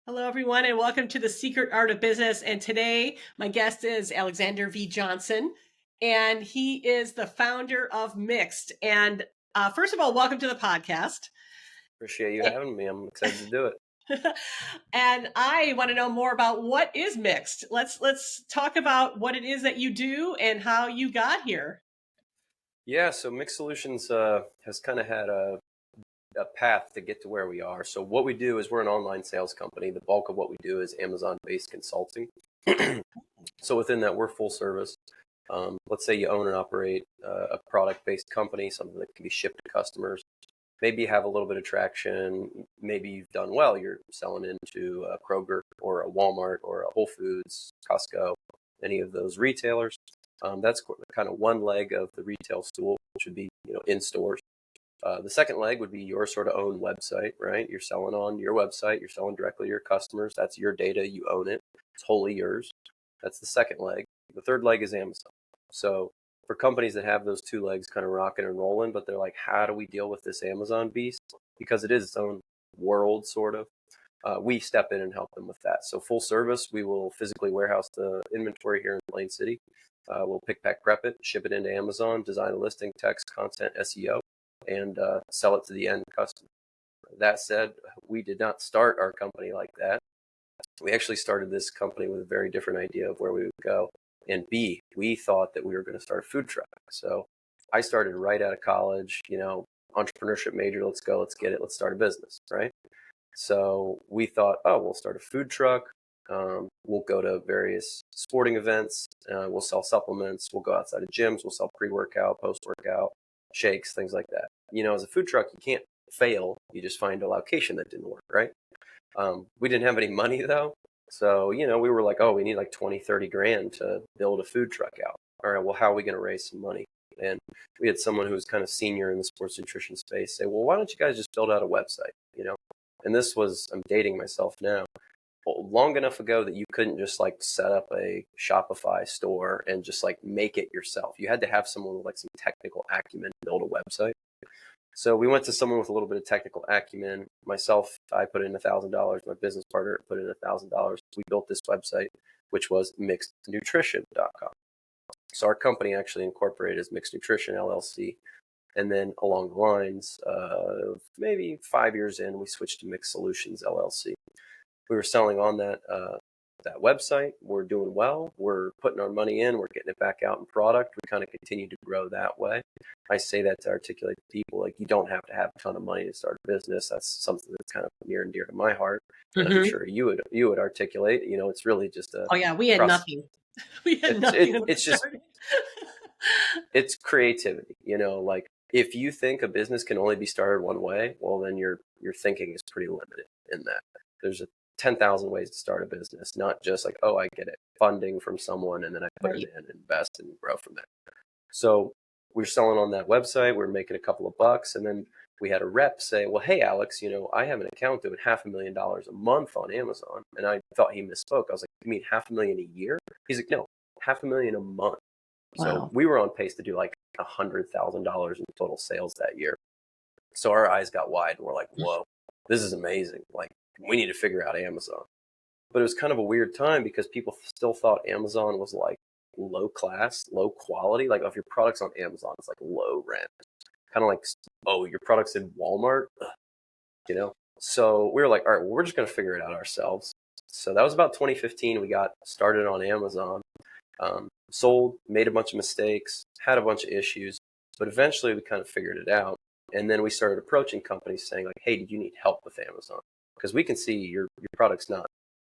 Hello, everyone, and welcome to The Secret Art of Business. And today, my guest is Alexander V. Johnson, and he is the founder of Mixed. And first of all, welcome to the podcast. Appreciate you having me. I'm excited to do it. And I want to know more about what is Mixed. Let's talk about what it is that you do and how you got here. Yeah, so Mixed Solutions has kind of had a path to get to where we are. So what we do is we're an online sales company. The bulk of what we do is Amazon-based consulting. So within that, we're full service. Let's say you own and operate a product-based company, something that can be shipped to customers. Maybe you have a little bit of traction. Maybe you've done well. You're selling into a Kroger or a Walmart or a Whole Foods, Costco, any of those retailers. That's kind of one leg of the retail stool, which would be in stores. The second leg would be your sort of own website, right? You're selling on your website. You're selling directly to your customers. That's your data. You own it. It's wholly yours. That's the second leg. The third leg is Amazon. So for companies that have those two legs kind of rocking and rolling, but they're like, how do we deal with this Amazon beast? Because it is its own world, sort of. We step in and help them with that. So full service, we will physically warehouse the inventory here in Plain City. We'll pick, pack, prep it, ship it into Amazon, design a listing, text, content, SEO, and sell it to the end customer. That said, we did not start our company like that. We actually started this company with a very different idea of where we would go. And B, we thought that we were going to start a food truck. So I started right out of college, entrepreneurship major, let's go, let's get it, let's start a business, right? So we thought, oh, we'll start a food truck. We'll go to various sporting events. We'll sell supplements. We'll go outside of gyms. We'll sell pre-workout, post-workout, shakes, things like that. As a food truck, you can't fail. You just find a location that didn't work, right? We didn't have any money though. So, we were like, oh, we need like 20, 30 grand to build a food truck out. All right, well, how are we going to raise some money? And we had someone who was kind of senior in the sports nutrition space say, well, why don't you guys just build out a website, And this was, I'm dating myself now, long enough ago that you couldn't just like set up a Shopify store and just like make it yourself. You had to have someone with like some technical acumen to build a website. So we went to someone with a little bit of technical acumen. Myself, I put in $1,000. My business partner put in $1,000. We built this website, which was mixednutrition.com. So our company actually incorporated as Mixed Nutrition LLC. And then along the lines of maybe 5 years in, we switched to Mixed Solutions LLC. We were selling on that website. We're doing well. We're putting our money in. We're getting it back out in product. We kind of continue to grow that way. I say that to articulate to people, like, you don't have to have a ton of money to start a business. That's something that's kind of near and dear to my heart. Mm-hmm. I'm sure you would articulate. It's really just a. Oh yeah, we had nothing. We had nothing. It's just it's creativity. Like if you think a business can only be started one way, well, then your thinking is pretty limited in that. There's 10,000 ways to start a business, not just like, oh, I get it, funding from someone, and then I put it in, invest, and grow from there. So we're selling on that website. We're making a couple of bucks, and then we had a rep say, well, hey, Alex, I have an account doing $500,000 a month on Amazon. And I thought he misspoke. I was like, you mean $500,000 a year? He's like, no, $500,000 a month. Wow. So we were on pace to do like $100,000 in total sales that year. So our eyes got wide, and we're like, whoa, this is amazing. Like, we need to figure out Amazon. But it was kind of a weird time because people still thought Amazon was like low class, low quality. Like, if your product's on Amazon, it's like low rent. Kind of like, oh, your product's in Walmart, So we were like, all right, well, we're just going to figure it out ourselves. So that was about 2015. We got started on Amazon, sold, made a bunch of mistakes, had a bunch of issues, but eventually we kind of figured it out. And then we started approaching companies saying like, hey, did you need help with Amazon? Because we can see your product's not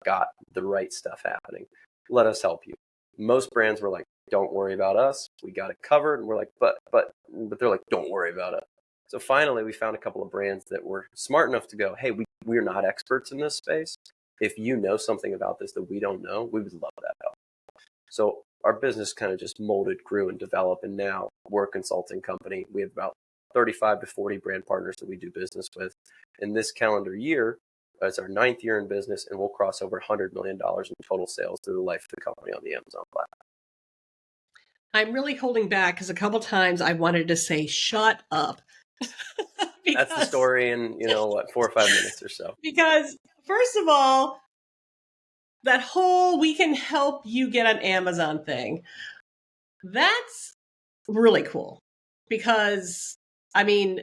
got the right stuff happening. Let us help you. Most brands were like, don't worry about us. We got it covered. And we're like, but they're like, don't worry about it. So finally, we found a couple of brands that were smart enough to go, hey, we're not experts in this space. If you know something about this that we don't know, we would love that help. So our business kind of just molded, grew, and developed. And now we're a consulting company. We have about 35 to 40 brand partners that we do business with. In this calendar year, it's our 9th year in business, and we'll cross over $100 million in total sales through the life of the company on the Amazon platform. I'm really holding back because a couple times I wanted to say, shut up. That's the story in, 4 or 5 minutes or so. Because first of all, that whole we can help you get on Amazon thing, that's really cool because I mean,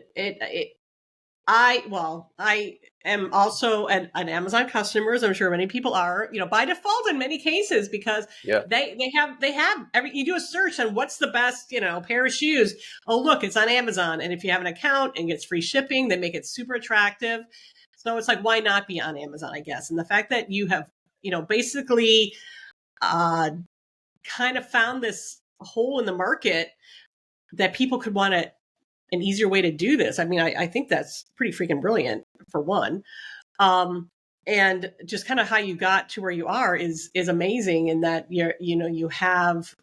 I am also an Amazon customer, as I'm sure many people are, by default in many cases, because Yeah. they have you do a search on what's the best, pair of shoes. Oh, look, it's on Amazon. And if you have an account and gets free shipping, they make it super attractive. So it's like, why not be on Amazon, I guess? And the fact that you have, basically uh, kind of found this hole in the market that people could want an easier way to do this. I mean, I think that's pretty freaking brilliant for one. And just kind of how you got to where you are is amazing in that you have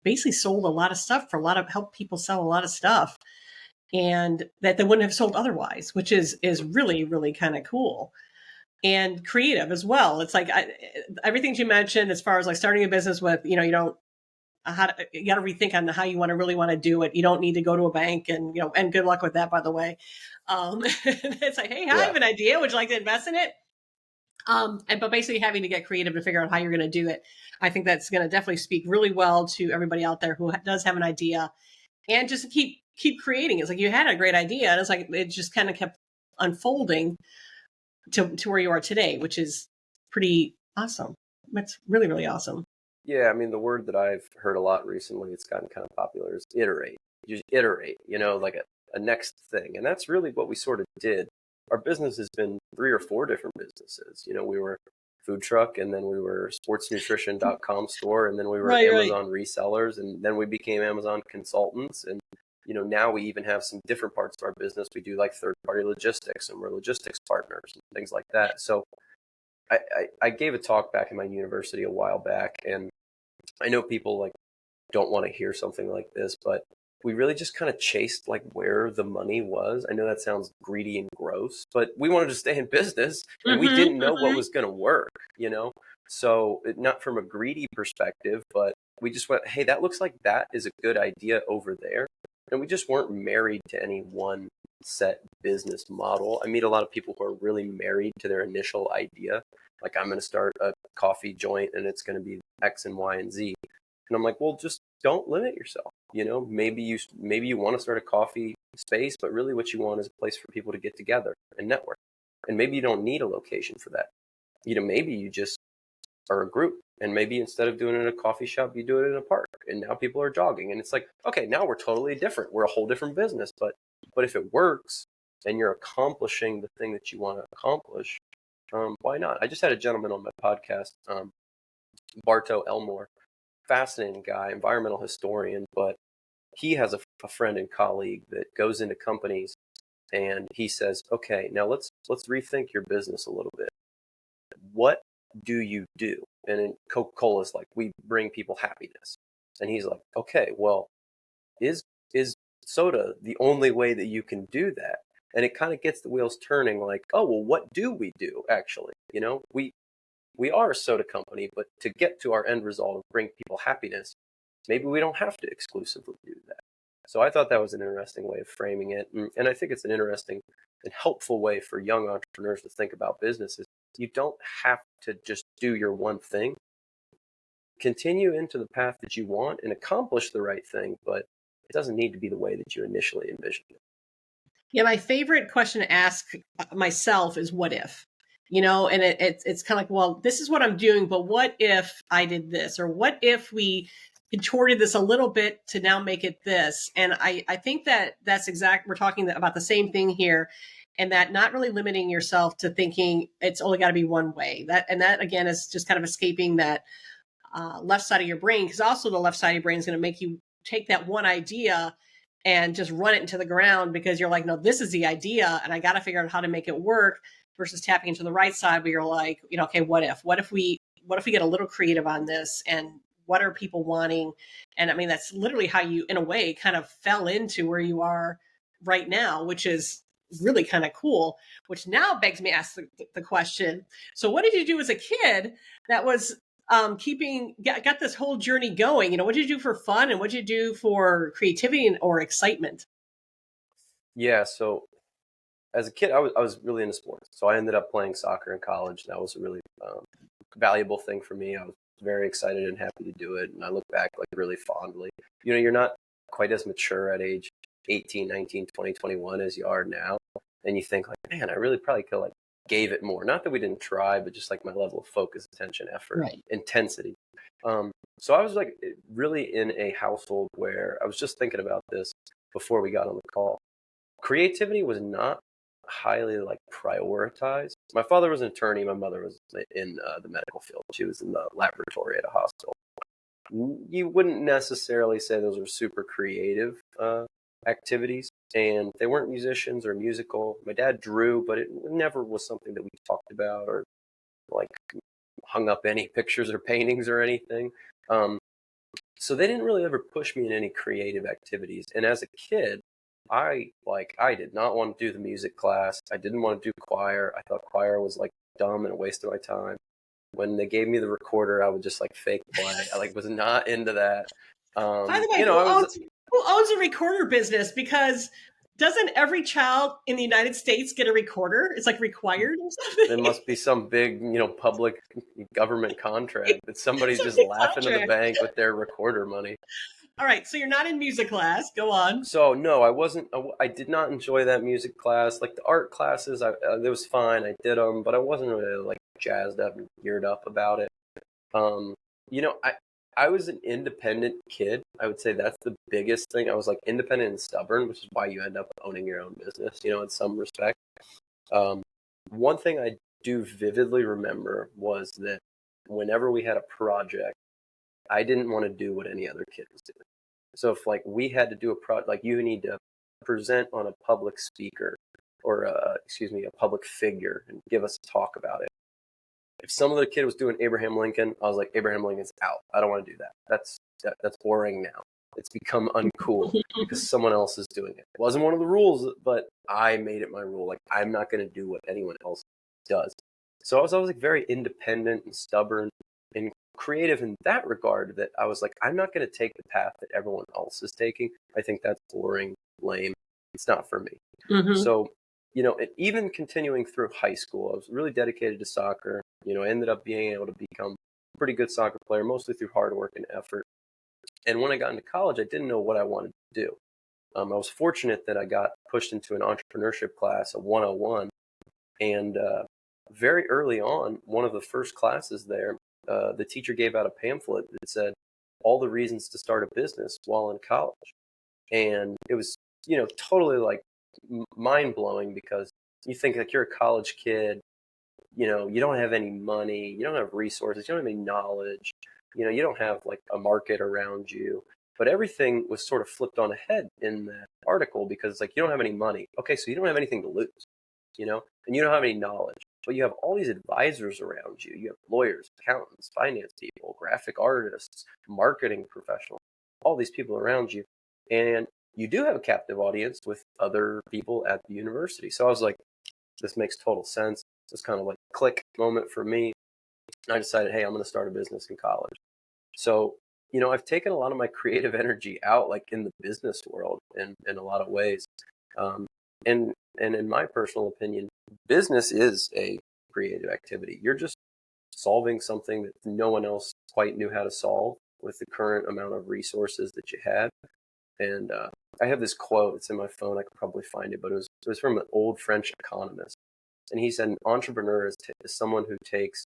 basically sold a lot of stuff for help people sell a lot of stuff and that they wouldn't have sold otherwise, which is really, really kind of cool and creative as well. It's like everything you mentioned as far as like starting a business with, you don't you got to rethink on how you really want to do it. You don't need to go to a bank and, and good luck with that, by the way. It's like, hey, I have an idea. Would you like to invest in it? But basically having to get creative to figure out how you're going to do it. I think that's going to definitely speak really well to everybody out there who does have an idea and just keep creating. It's like you had a great idea and it's like, it just kind of kept unfolding to where you are today, which is pretty awesome. That's really, really awesome. Yeah, I mean, the word that I've heard a lot recently, it's gotten kind of popular, is iterate. You just iterate, like a next thing. And that's really what we sort of did. Our business has been 3 or 4 different businesses. We were food truck, and then we were sportsnutrition.com store, and then we were Amazon resellers, and then we became Amazon consultants. And, now we even have some different parts of our business. We do like third-party logistics, and we're logistics partners and things like that. So I gave a talk back in my university a while back, and I know people like don't want to hear something like this, but we really just kind of chased like where the money was. I know that sounds greedy and gross, but we wanted to stay in business and we didn't know what was going to work, So not from a greedy perspective, but we just went, hey, that looks like that is a good idea over there. And we just weren't married to any one set business model. I meet a lot of people who are really married to their initial idea. Like, I'm going to start a coffee joint and it's going to be X and Y and Z. And I'm like, well, just don't limit yourself. Maybe you want to start a coffee space, but really what you want is a place for people to get together and network. And maybe you don't need a location for that. Maybe you just are a group, and maybe instead of doing it in a coffee shop, you do it in a park, and now people are jogging. And it's like, okay, now we're totally different. We're a whole different business. But if it works and you're accomplishing the thing that you want to accomplish, why not? I just had a gentleman on my podcast, Bartow Elmore, fascinating guy, environmental historian, but he has a friend and colleague that goes into companies and he says, okay, now let's rethink your business a little bit. What do you do? And in Coca-Cola's like, we bring people happiness. And he's like, okay, well, is soda the only way that you can do that? And it kind of gets the wheels turning like, oh, well, what do we do actually? We are a soda company, but to get to our end result of bring people happiness, maybe we don't have to exclusively do that. So I thought that was an interesting way of framing it. And I think it's an interesting and helpful way for young entrepreneurs to think about businesses. You don't have to just do your one thing. Continue into the path that you want and accomplish the right thing, but it doesn't need to be the way that you initially envisioned it. Yeah, my favorite question to ask myself is what if? And it's kind of like, well, this is what I'm doing, but what if I did this? Or what if we contorted this a little bit to now make it this? And I think that's we're talking about the same thing here, and that not really limiting yourself to thinking it's only got to be one way. That again is just kind of escaping that left side of your brain, because also the left side of your brain is going to make you take that one idea and just run it into the ground because you're like, no, this is the idea and I got to figure out how to make it work, versus tapping into the right side where you're like, okay, what if we get a little creative on this, and what are people wanting? And I mean, that's literally how you, in a way, kind of fell into where you are right now, which is really kind of cool, which now begs me to ask the question. So what did you do as a kid that was got this whole journey going? What did you do for fun, and what did you do for creativity or excitement? Yeah, so as a kid, I was really into sports. So I ended up playing soccer in college. That was a really valuable thing for me. I was very excited and happy to do it. And I look back like really fondly. You're not quite as mature at age 18, 19, 20, 21 as you are now. And you think like, man, I really probably could like gave it more. Not that we didn't try, but just like my level of focus, attention, effort, Right. intensity. So I was like really in a household where I was just thinking about this before we got on the call. Creativity was not highly like prioritized. My father was an attorney. My mother was in the medical field. She was in the laboratory at a hospital. You wouldn't necessarily say those were super creative activities, and they weren't musicians or musical. My dad drew, but it never was something that we talked about or like hung up any pictures or paintings or anything. So they didn't really ever push me in any creative activities. And as a kid, I did not want to do the music class. I didn't want to do choir. I thought choir was like dumb and a waste of my time. When they gave me the recorder, I would just like fake play. I like was not into that. By the way, who owns a recorder business? Because doesn't every child in the United States get a recorder? It's like required or something. There must be some big, public government contract that somebody's just laughing to the bank with their recorder money. All right, so you're not in music class. Go on. So no, I wasn't. I did not enjoy that music class. Like the art classes, it was fine. I did them, but I wasn't really like jazzed up and geared up about it. I was an independent kid. I would say that's the biggest thing. I was like independent and stubborn, which is why you end up owning your own business, in some respect. One thing I do vividly remember was that whenever we had a project, I didn't want to do what any other kid was doing. So if like we had to do a project, like you need to present on a public speaker or a public figure and give us a talk about it. If some other kid was doing Abraham Lincoln, I was like, Abraham Lincoln's out. I don't want to do that. That's boring now. It's become uncool because someone else is doing it. It wasn't one of the rules, but I made it my rule. Like I'm not going to do what anyone else does. So I was always like very independent and stubborn and creative in that regard, that I was like, I'm not going to take the path that everyone else is taking. I think that's boring, lame. It's not for me. Mm-hmm. So, even continuing through high school, I was really dedicated to soccer. I ended up being able to become a pretty good soccer player, mostly through hard work and effort. And when I got into college, I didn't know what I wanted to do. I was fortunate that I got pushed into an entrepreneurship class, a 101. And very early on, one of the first classes there, the teacher gave out a pamphlet that said all the reasons to start a business while in college. And it was, totally like mind blowing, because you think like you're a college kid, you don't have any money, you don't have resources, you don't have any knowledge, you don't have like a market around you. But everything was sort of flipped on a head in that article, because it's like you don't have any money. Okay, so you don't have anything to lose, and you don't have any knowledge. But you have all these advisors around you. You have lawyers, accountants, finance people, graphic artists, marketing professionals, all these people around you. And you do have a captive audience with other people at the university. So I was like, this makes total sense. It's kind of like a click moment for me. I decided, hey, I'm going to start a business in college. So, I've taken a lot of my creative energy out, like in the business world in a lot of ways. And in my personal opinion, business is a creative activity. You're just solving something that no one else quite knew how to solve with the current amount of resources that you had. And I have this quote, it's in my phone, I could probably find it, but it was from an old French economist. And he said, an entrepreneur is someone who takes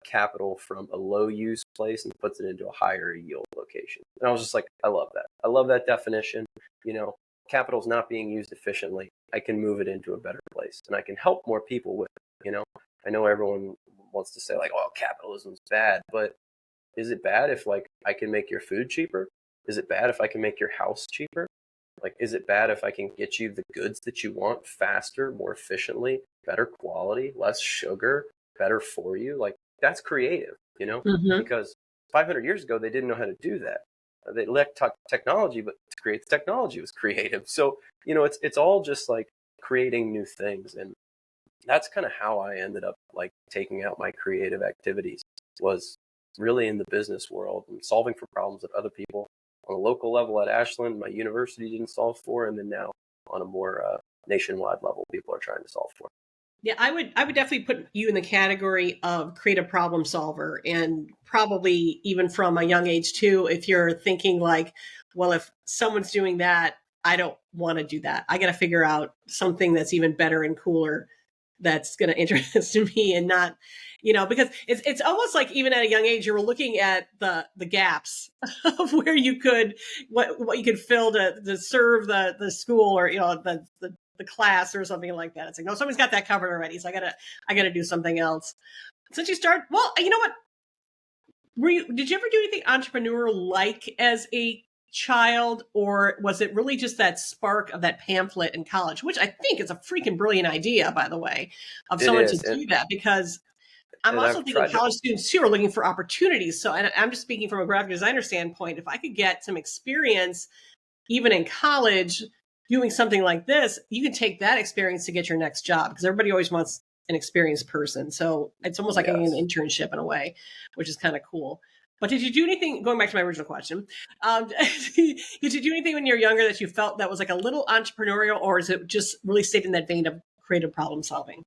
capital from a low use place and puts it into a higher yield location. And I was just like, I love that. I love that definition. Capital is not being used efficiently. I can move it into a better place, and I can help more people with it. I know everyone wants to say like, oh, capitalism's bad, but is it bad if like I can make your food cheaper? Is it bad if I can make your house cheaper? Like, is it bad if I can get you the goods that you want faster, more efficiently, better quality, less sugar, better for you? Like, that's creative, Mm-hmm. because 500 years ago, they didn't know how to do that. They lacked technology, but to create the technology was creative. So, it's all just like creating new things. And that's kind of how I ended up like taking out my creative activities, was really in the business world and solving for problems that other people on a local level at Ashland, my university, didn't solve for, and then now on a more nationwide level, people are trying to solve for. Yeah, I would definitely put you in the category of creative problem solver, and probably even from a young age too, if you're thinking like, well, if someone's doing that, I don't want to do that. I got to figure out something that's even better and cooler that's going to interest me, and not, because it's almost like even at a young age you were looking at the gaps of where you could, what you could fill to serve the school, or the class or something like that. It's like, no, somebody's got that covered already, so I gotta do something else. Since you start, well, you know what, did you ever do anything entrepreneurial like as a child, or was it really just that spark of that pamphlet in college, which I think is a freaking brilliant idea, by the way, of It someone to is, do that? Because I'm and also I've thinking tried to. college students too are looking for opportunities. So, and I'm just speaking from a graphic designer standpoint, if I could get some experience even in college doing something like this, you can take that experience to get your next job, because everybody always wants an experienced person. So it's almost like getting an Yes. internship in a way, which is kind of cool. But did you do anything, going back to my original question, did you do anything when you were younger that you felt that was like a little entrepreneurial, or is it just really stayed in that vein of creative problem solving?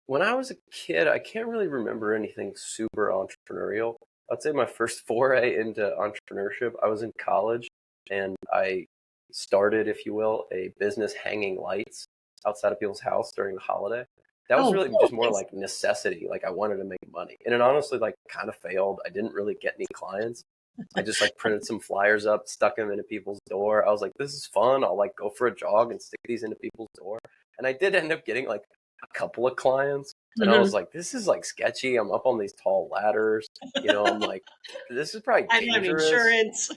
When I was a kid, I can't really remember anything super entrepreneurial. I'd say my first foray into entrepreneurship, I was in college and I started, if you will, a business hanging lights outside of people's house during the holiday. That was Oh, really cool. just more Thanks. like necessity. Like I wanted to make money. And it honestly like kind of failed. I didn't really get any clients. I just like printed some flyers up, stuck them into people's door. I was like, this is fun. I'll like go for a jog and stick these into people's door. And I did end up getting like a couple of clients. And I was Mhm. like, this is like sketchy. I'm up on these tall ladders. I'm like, this is probably I don't have dangerous. insurance.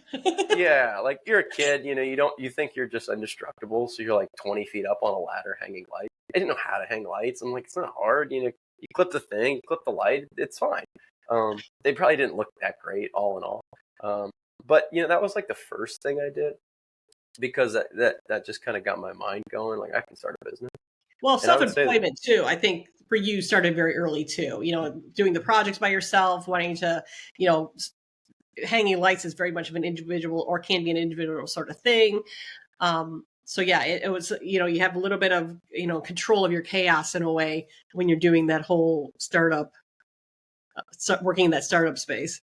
Yeah, like you're a kid, you think you're just indestructible, so you're like 20 feet up on a ladder hanging lights. I didn't know how to hang lights. I'm like, it's not hard, you clip the thing, you clip the light, it's fine. They probably didn't look that great, all in all. Um, but that was like the first thing I did because that just kind of got my mind going. Like I can start a business, Well, and I would say, self-employment too, I think for you started very early too. Doing the projects by yourself, wanting to, you know, hanging lights is very much of an individual, or can be an individual sort of thing. So yeah, it was, you have a little bit of, control of your chaos in a way when you're doing that whole startup, working in that startup space.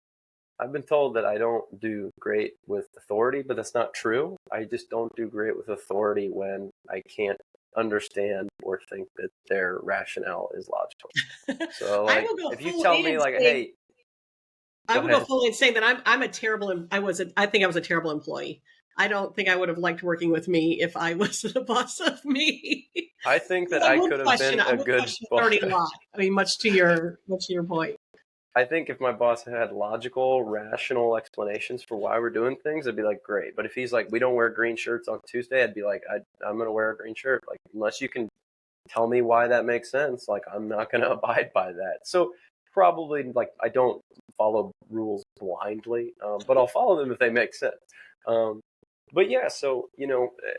I've been told that I don't do great with authority, but that's not true. I just don't do great with authority when I can't understand or think that their rationale is logical. So, I like, will go if you full tell in me, and like, say, hey, I go will go ahead. fully in saying that I'm a terrible, I think I was a terrible employee. I don't think I would have liked working with me if I was the boss of me. I think that I I would could have question been I a would good question boss. authority a lot. I mean, much to your point. I think if my boss had logical, rational explanations for why we're doing things, I'd be like, great. But if he's like, we don't wear green shirts on Tuesday, I'd be like, I'm going to wear a green shirt. Like, unless you can tell me why that makes sense. Like, I'm not going to abide by that. So, probably, like, I don't follow rules blindly, but I'll follow them if they make sense. Um, but yeah, so,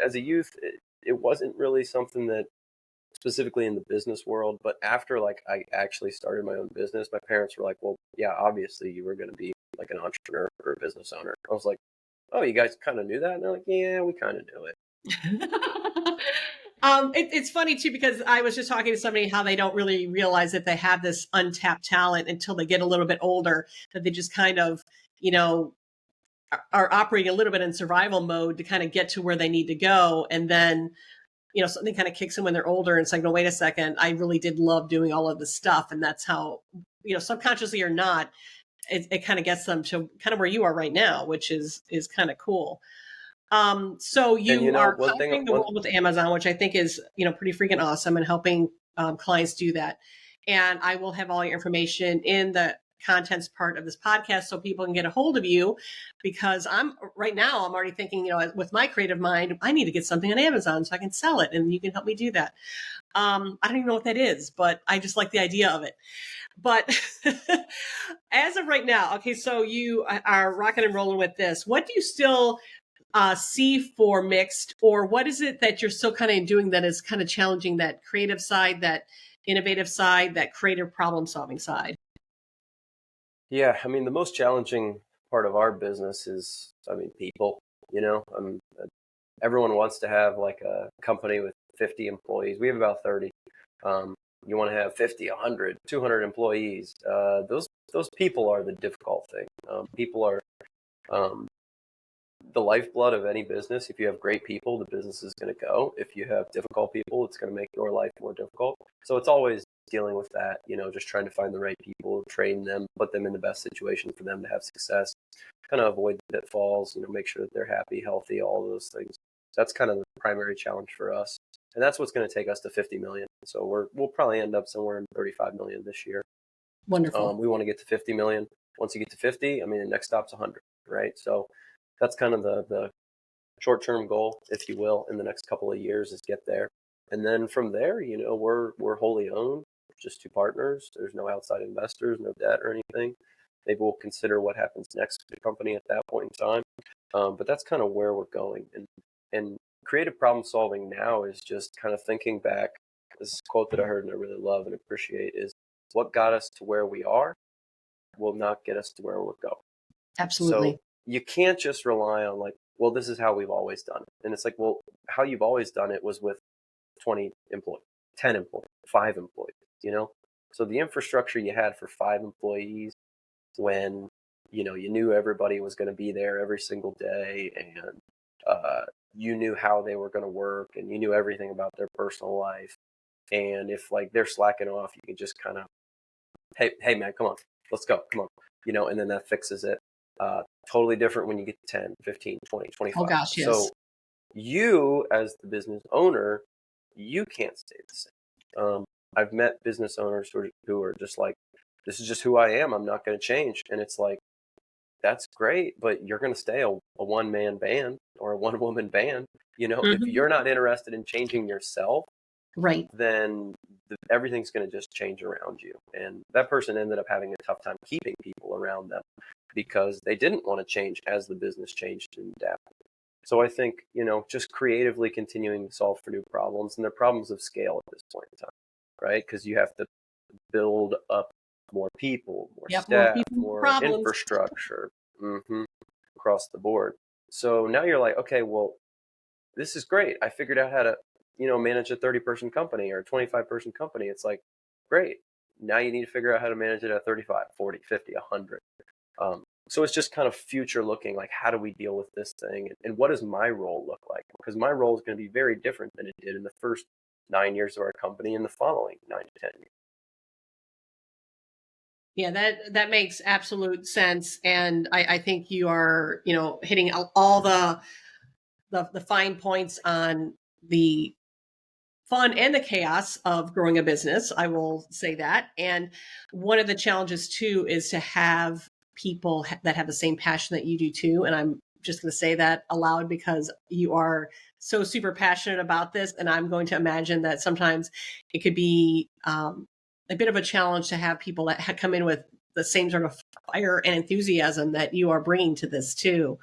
as a youth, it wasn't really something that specifically in the business world. But after, like, I actually started my own business, my parents were like, well, yeah, obviously you were going to be like an entrepreneur or a business owner. I was like, oh, you guys kind of knew that? And they're like, yeah, we kind of knew it. It's funny too, because I was just talking to somebody how they don't really realize that they have this untapped talent until they get a little bit older, that they just kind of, you know, are operating a little bit in survival mode to kind of get to where they need to go. And then, something kind of kicks in when they're older, and it's like, no, wait a second, I really did love doing all of this stuff. And that's how, subconsciously or not, it kind of gets them to kind of where you are right now, which is kind of cool. So And you are one thing, conquering the world with Amazon, which I think is, pretty freaking awesome, and helping clients do that. And I will have all your information in the contents part of this podcast so people can get a hold of you, because I'm already thinking, with my creative mind, I need to get something on Amazon so I can sell it, and you can help me do that. I don't even know what that is, but I just like the idea of it. But as of right now, okay, so you are rocking and rolling with this. What do you still see for mixed, or what is it that you're still kind of doing that is kind of challenging that creative side, that innovative side, that creative problem solving side? yeah, I mean, the most challenging part of our business is, I mean, people, everyone wants to have like a company with 50 employees. We have about 30. You want to have 50, 100, 200 employees. Those people are the difficult thing. People are um, the lifeblood of any business. If you have great people, the business is going to go. If you have difficult people, it's going to make your life more difficult. So it's always dealing with that, just trying to find the right people, train them, put them in the best situation for them to have success, kind of avoid the pitfalls, make sure that they're happy, healthy, all of those things. That's kind of the primary challenge for us. And that's what's going to take us to 50 million. So we'll probably end up somewhere in 35 million this year. Wonderful. We want to get to 50 million. Once you get to 50, the next stop's 100, right? So that's kind of the short-term goal, if you will, in the next couple of years is get there. And then from there, we're wholly owned, just two partners. There's no outside investors, no debt or anything. Maybe we'll consider what happens next to the company at that point in time. But that's kind of where we're going. And creative problem solving now is just kind of thinking back. This quote that I heard and I really love and appreciate is, what got us to where we are will not get us to where we're going. Absolutely. So you can't just rely on like, well, this is how we've always done it. And it's like, well, how you've always done it was with 20 employees, 10 employees, 5 employees, So the infrastructure you had for 5 employees when, you knew everybody was going to be there every single day, and you knew how they were going to work, and you knew everything about their personal life. And if like they're slacking off, you can just kind of, hey man, come on, let's go, come on, and then that fixes it. Totally different when you get to 10, 15, 20, 25. Oh gosh, yes. So you as the business owner, you can't stay the same. I've met business owners who are just like, this is just who I am. I'm not going to change. And it's like, that's great, but you're going to stay a one-man band or a one-woman band. If you're not interested in changing yourself, right, then everything's going to just change around you. And that person ended up having a tough time keeping people around them because they didn't want to change as the business changed and adapted. So I think, just creatively continuing to solve for new problems, and they're problems of scale at this point in time, right? Because you have to build up more people, more staff, more infrastructure across the board. So now you're like, okay, well, this is great. I figured out how to, manage a 30-person company or a 25-person company. It's like, great. Now you need to figure out how to manage it at 35, 40, 50, 100. So it's just kind of future looking, like, how do we deal with this thing? And what does my role look like? Because my role is going to be very different than it did in the first 9 years of our company and the following 9 to 10 years. Yeah, that makes absolute sense. And I think you are, hitting all the fine points on the fun and the chaos of growing a business. I will say that. And one of the challenges too is to have people that have the same passion that you do too. And I'm just going to say that aloud because you are so super passionate about this. And I'm going to imagine that sometimes it could be a bit of a challenge to have people that come in with the same sort of fire and enthusiasm that you are bringing to this too.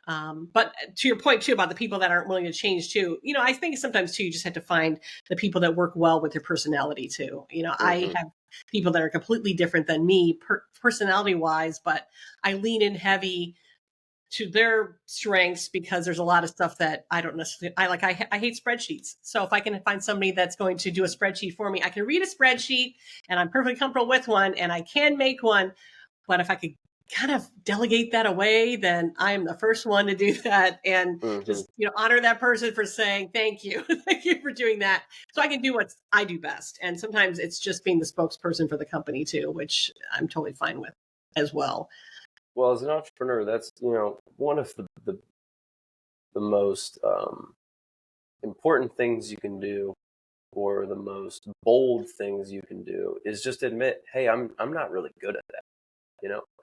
But to your point too about the people that aren't willing to change too, I think sometimes too, you just have to find the people that work well with your personality too. I have people that are completely different than me personality wise, but I lean in heavy to their strengths because there's a lot of stuff that I don't necessarily, I hate spreadsheets. So if I can find somebody that's going to do a spreadsheet for me, I can read a spreadsheet and I'm perfectly comfortable with one and I can make one. But if I could kind of delegate that away, then I'm the first one to do that and just, honor that person for saying, thank you. Thank you for doing that. So I can do what I do best. And sometimes it's just being the spokesperson for the company too, which I'm totally fine with as well. Well, as an entrepreneur, that's, one of the most important things you can do, or the most bold things you can do, is just admit, hey, I'm not really good at that.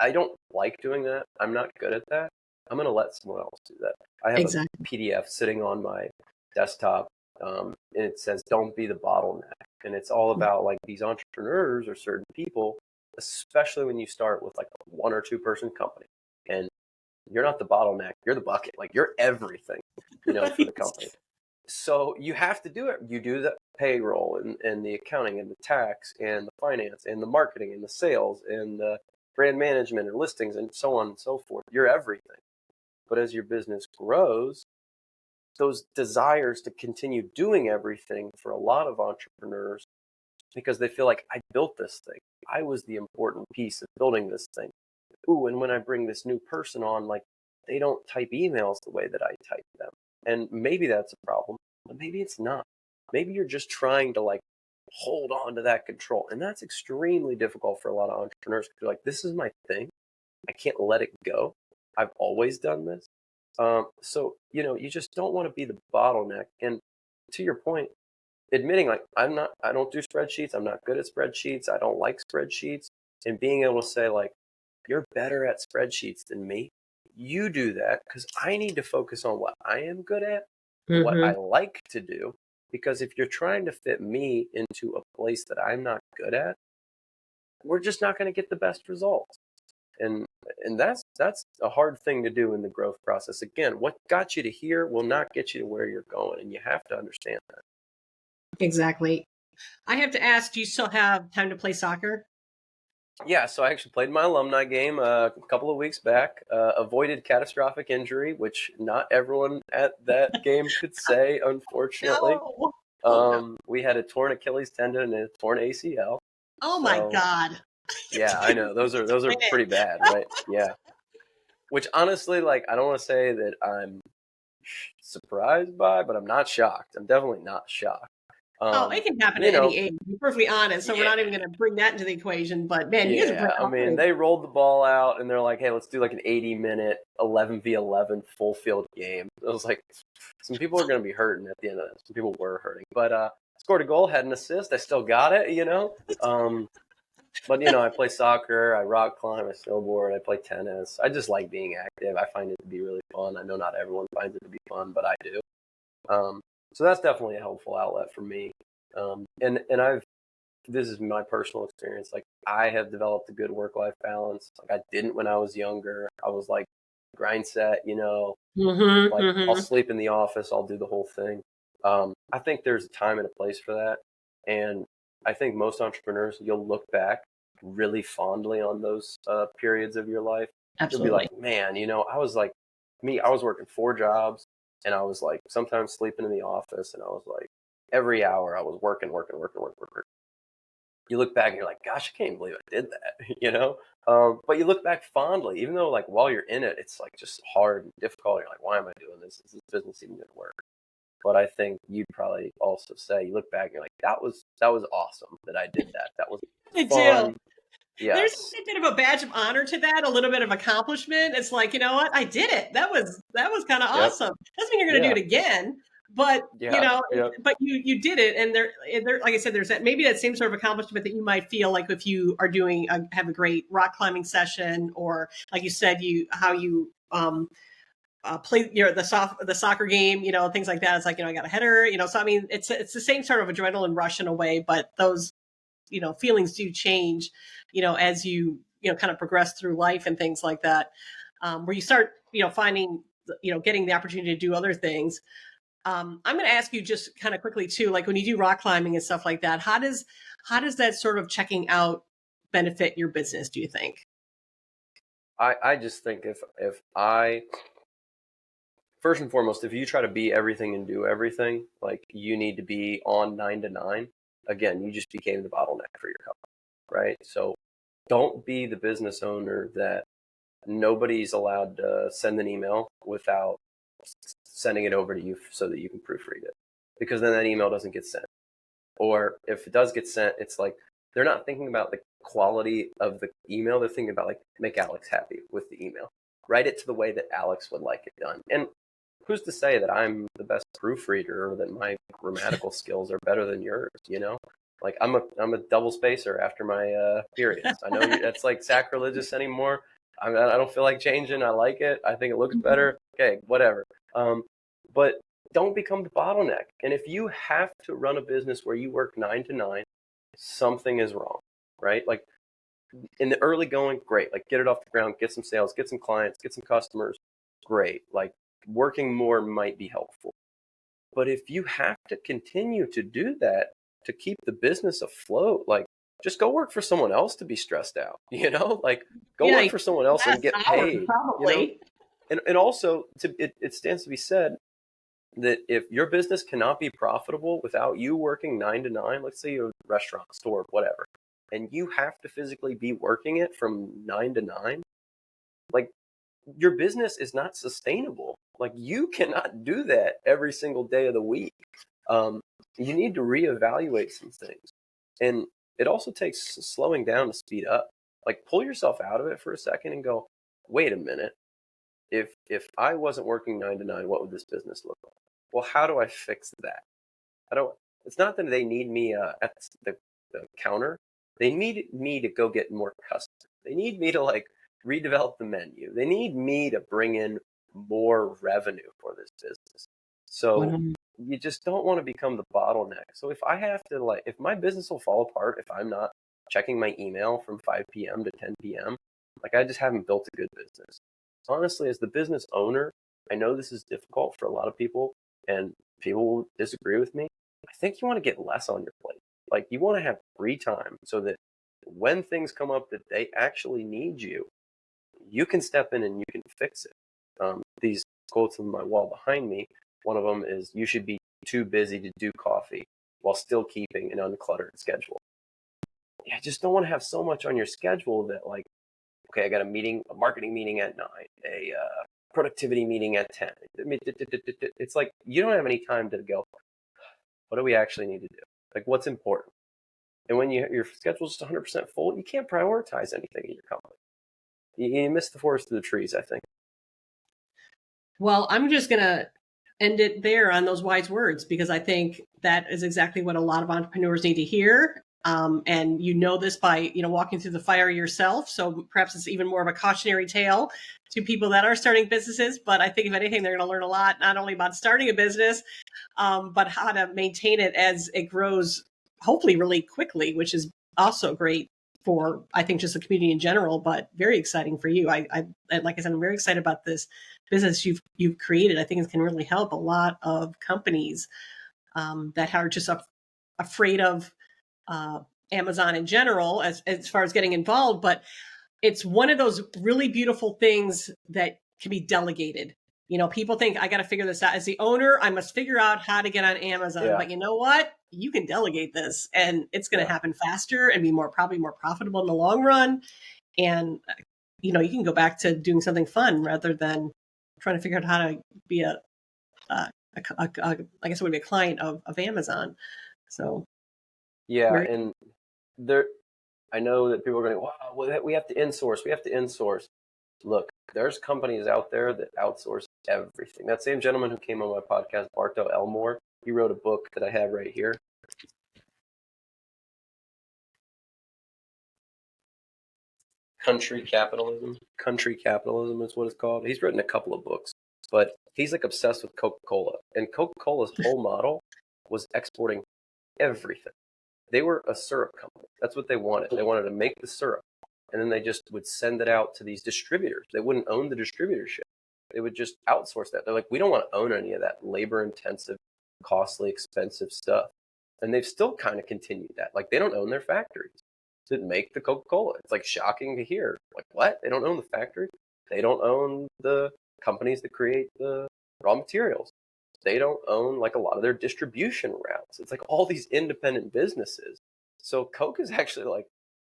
I don't like doing that. I'm not good at that. I'm going to let someone else do that. I have a PDF sitting on my desktop, and it says, don't be the bottleneck. And it's all about like these entrepreneurs or certain people, especially when you start with like a 1 or 2 person company and you're not the bottleneck, you're the bucket, like you're everything, for the company. So you have to do it. You do the payroll and the accounting and the tax and the finance and the marketing and the sales and the brand management and listings and so on and so forth. You're everything. But as your business grows, those desires to continue doing everything for a lot of entrepreneurs because they feel like I built this thing. I was the important piece of building this thing. Ooh, and when I bring this new person on, like they don't type emails the way that I type them. And maybe that's a problem, but maybe it's not. Maybe you're just trying to like hold on to that control. And that's extremely difficult for a lot of entrepreneurs because they're like, this is my thing. I can't let it go. I've always done this. So, you just don't want to be the bottleneck. And to your point, admitting like, I don't do spreadsheets. I'm not good at spreadsheets. I don't like spreadsheets. And being able to say like, you're better at spreadsheets than me. You do that because I need to focus on what I am good at, what I like to do. Because if you're trying to fit me into a place that I'm not good at, we're just not going to get the best results. And that's a hard thing to do in the growth process. Again, what got you to here will not get you to where you're going, and you have to understand that. Exactly. I have to ask, do you still have time to play soccer? Yeah, so I actually played my alumni game a couple of weeks back, avoided catastrophic injury, which not everyone at that game could say, unfortunately. No. Oh, no. We had a torn Achilles tendon and a torn ACL. Oh my God. Yeah, I know. Those are pretty bad, right? Yeah. Which honestly, like, I don't want to say that I'm surprised by, but I'm not shocked. I'm definitely not shocked. It can happen at any age, to be perfectly honest. So we're not even going to bring that into the equation. But man, you guys are pretty hard. They rolled the ball out and they're like, hey, let's do like an 80-minute 11v11 full field game. I was like, some people are going to be hurting at the end of that. Some people were hurting. But scored a goal, had an assist. I still got it, But, I play soccer, I rock climb, I snowboard, I play tennis. I just like being active. I find it to be really fun. I know not everyone finds it to be fun, but I do. So that's definitely a helpful outlet for me. And this is my personal experience. Like, I have developed a good work-life balance. Like, I didn't when I was younger. I was like grind set, I'll sleep in the office. I'll do the whole thing. I think there's a time and a place for that. And I think most entrepreneurs, you'll look back really fondly on those periods of your life. Absolutely. You'll be like, man, I was like me. I was working 4 jobs, and I was like sometimes sleeping in the office, and I was like every hour I was working. You look back and you're like, gosh, I can't believe I did that, But you look back fondly, even though like while you're in it, it's like just hard and difficult. You're like, why am I doing this? Is this business even going to work? But I think you'd probably also say, you look back and you're like, that was awesome that I did that. That was fun. Yes. There's a bit of a badge of honor to that, a little bit of accomplishment. It's like, you know what? I did it. That was kind of awesome. Doesn't mean you're going to do it again, but but you did it. And there, like I said, there's that, maybe that same sort of accomplishment that you might feel like if you are doing, have a great rock climbing session, or like you said, how you, play the soccer game, things like that. It's like, I got a header, so I mean, it's the same sort of adrenaline rush in a way, but those, feelings do change, as you, kind of progress through life and things like that, where you start, finding, getting the opportunity to do other things. I'm going to ask you just kind of quickly too, like when you do rock climbing and stuff like that, how does that sort of checking out benefit your business, do you think? I just think if I, first and foremost, if you try to be everything and do everything, like you need to be on 9 to 9, again, you just became the bottleneck for your company, right? So don't be the business owner that nobody's allowed to send an email without sending it over to you so that you can proofread it, because then that email doesn't get sent. Or if it does get sent, it's like they're not thinking about the quality of the email. They're thinking about like, make Alex happy with the email. Write it to the way that Alex would like it done. And who's to say that I'm the best proofreader or that my grammatical skills are better than yours, Like I'm a double spacer after my periods. I know that's like sacrilegious anymore. I don't feel like changing. I like it. I think it looks better. Okay, whatever. But don't become the bottleneck. And if you have to run a business where you work 9 to 9, something is wrong, right? Like in the early going, great. Like get it off the ground, get some sales, get some clients, get some customers. Great. Like working more might be helpful. But if you have to continue to do that to keep the business afloat, like just go work for someone else to be stressed out, like go work for someone else and get paid, probably. And also it stands to be said, that if your business cannot be profitable without you working 9 to 9, let's say you're a restaurant, store, whatever, and you have to physically be working it from 9 to 9, like your business is not sustainable. Like you cannot do that every single day of the week. You need to reevaluate some things. And it also takes slowing down to speed up. Like pull yourself out of it for a second and go, wait a minute. If I wasn't working 9 to 9, what would this business look like? Well, how do I fix that? It's not that they need me at the counter. They need me to go get more customers. They need me to like redevelop the menu. They need me to bring in more revenue for this business. So you just don't want to become the bottleneck. So if I have to if my business will fall apart if I'm not checking my email from 5 p.m. to 10 p.m., like I just haven't built a good business. Honestly, as the business owner, I know this is difficult for a lot of people and people will disagree with me. I think you want to get less on your plate. Like you want to have free time so that when things come up that they actually need you, you can step in and you can fix it. These quotes on my wall behind me, one of them is, you should be too busy to do coffee while still keeping an uncluttered schedule. Yeah, just don't want to have so much on your schedule that like, okay, I got a marketing meeting at 9, a productivity meeting at 10. It's like, you don't have any time to go, what do we actually need to do? Like what's important? And when your schedule's just 100% full, you can't prioritize anything in your company. You miss the forest through the trees, I think. Well, I'm just going to end it there on those wise words, because I think that is exactly what a lot of entrepreneurs need to hear. And you know this by, walking through the fire yourself. So perhaps it's even more of a cautionary tale to people that are starting businesses. But I think if anything, they're going to learn a lot, not only about starting a business, but how to maintain it as it grows, hopefully really quickly, which is also great for, I think, just the community in general, but very exciting for you. I like I said, I'm very excited about this business you've created. I think it can really help a lot of companies that are just afraid of Amazon in general, as far as getting involved. But it's one of those really beautiful things that can be delegated. People think I got to figure this out. As the owner, I must figure out how to get on Amazon. Yeah. But you know what? You can delegate this, and it's going to happen faster and be probably more profitable in the long run. And you can go back to doing something fun rather than trying to figure out how to be I guess it would be a client of Amazon. So yeah, and I know that people are going, wow, we have to insource. We have to insource. Look, there's companies out there that outsource everything. That same gentleman who came on my podcast, Barto Elmore, he wrote a book that I have right here. Country Capitalism. Country Capitalism is what it's called. He's written a couple of books, but he's like obsessed with Coca-Cola. And Coca-Cola's whole model was exporting everything. They were a syrup company. That's what they wanted. They wanted to make the syrup, and then they just would send it out to these distributors. They wouldn't own the distributorship. They would just outsource that. They're like, we don't want to own any of that labor-intensive, costly, expensive stuff. And they've still kind of continued that. Like, they don't own their factories to make the Coca-Cola. It's like shocking to hear. Like, what? They don't own the factory? They don't own the companies that create the raw materials. They don't own like a lot of their distribution routes. It's like all these independent businesses. So Coke is actually like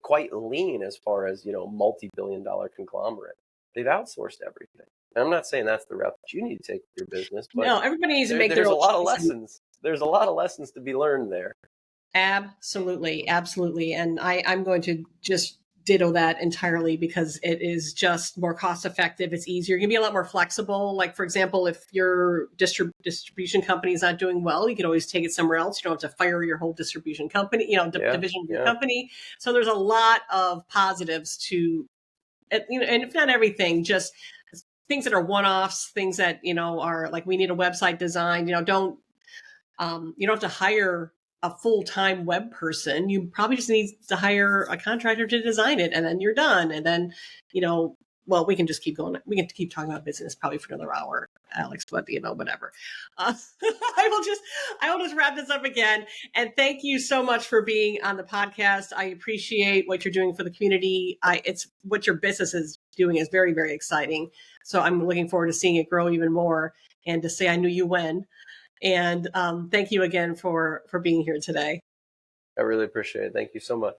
quite lean as far as, multi-billion-dollar conglomerate. They've outsourced everything. And I'm not saying that's the route that you need to take with your business, but no, everybody needs to make their own. There's a lot of lessons. There's a lot of lessons to be learned there. Absolutely. And I'm going to just ditto that entirely, because it is just more cost effective. It's easier. You can be a lot more flexible. Like, for example, if your distribution company is not doing well, you can always take it somewhere else. You don't have to fire your whole distribution company, division of your company. So there's a lot of positives to it, and if not everything, just things that are one-offs, things that, are like, we need a website designed, you don't have to hire a full-time web person. You probably just need to hire a contractor to design it, and then you're done. And then, well, we can just keep going. We can keep talking about business probably for another hour, Alex, but whatever. I will just wrap this up again. And thank you so much for being on the podcast. I appreciate what you're doing for the community. It's what your business is doing is very, very exciting. So I'm looking forward to seeing it grow even more, and to say I knew you when. And thank you again for being here today. I really appreciate it. Thank you so much.